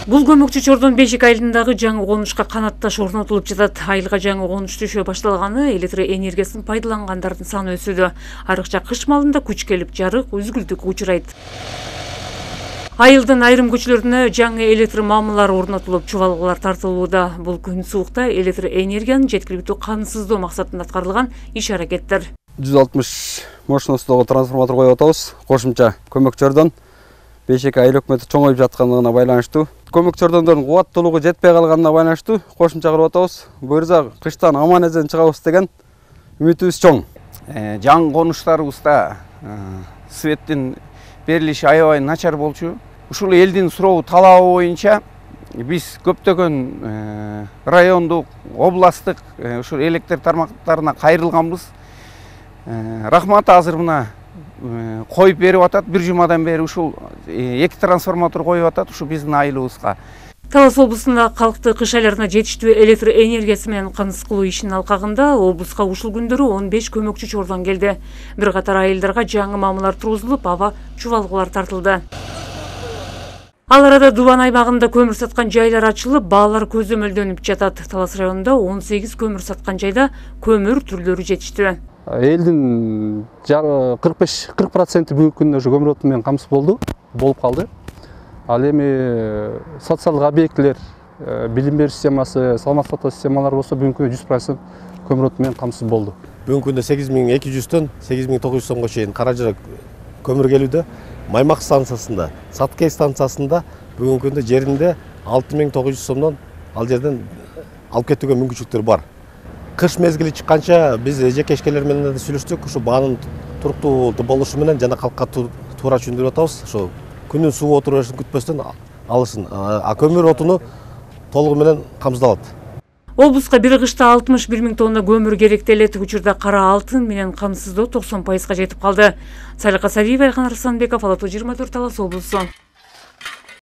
Бул көмөкчү чордон Бешик айылындагы жаңы конушка канатташ орнотулуп жатат. Айылга жаңы конуш төшөө башталганы электр энергиясын пайдалангандардын саны өсүүдө. Арыкча кыш маалында күч келип, жарык үзгүлтүккө учурайт. Айылдын айрым көчөлөрүнө жаңы электр мамылары орнотулуп, чубалгылар тартылууда. Бул күн суукта электр энергиянын жеткиликтүү камсыздоо максатында аткарылган иш-аракеттер. 160 мощностогу трансформатор коюп атабыз. Кошумча көмөкчөрдөн Бешик айыл өкмөтү чоңоюп жаткандыгына байланыштуу. Көмөкчөрдөндөрдүн кубаттуулугу жетпей калганына байланыштуу кошумча кырып атабыз. Буюрса кыштан аман эсен чыгабыз деген үмүтүбүз чоң. Жаңы конуштарыбызда светтин берилиши аябай начар болчу. Ушул элдин суроо талабы боюнча биз көптөгөн райондук, областтык ушул электр тармактарына кайрылганбыз. Рахмат, азыр мына коюп берип атат. Бир жумадан бери ушул 2 трансформатор коюп атат ушу биздин айылыбызга. Талас облусунда калкты кыш айларына жетиштүү электр энергиясы менен камсыз кылуу ишинин алкагында облуска ушул күндөрү 15 көмөкчү чордон келди. Бир катар айылдарга жаңы мамылар тургузулуп, аба чубалгылар тартылды. Ал арада Дубан аймагында көмүр саткан жайлар ачылып, баалар көзөмөлдөнүп жатат. Талас районунда 18 көмүр саткан жайда көмүр түрлөрү жетиштүү. Элдин 40% бүгүнкү күндө ушу көмүр оту менен камсыз болуп калды. Ал эми социалдык объектилер, билим берүү системасы, саламат сактоо системалары болсо бүгүнкү күндө 100% көмүр оту менен камсыз болду. Бүгүнкү күндө 8200төн 8900 сомго чейин Каражыра көмүр келүүдө. Маймак станциясында, Саткей станциясында бүгүнкү күндө жеринде 6900 сомдон ал жерден алып кетүүгө мүмкүнчүлүктөр бар. Кыш мезгили чыкканча биз жекешкелер менен сүйлөштүк. Ушу баанын туруктуу болушу менен жана калкка туура түшүндүрүп атабыз. Ошо күнүн суу отурушун күтпөстөн алышын. Көмүр отуну толугу менен камсыздалат. Облуска бир кышта 61 000 тонна көмүр керектелет. Учурда кара алтын менен камсыздоо 90%га жетип калды. Салика Сариева, Айхан Арсланбеков, Ала 24 Талас облусу.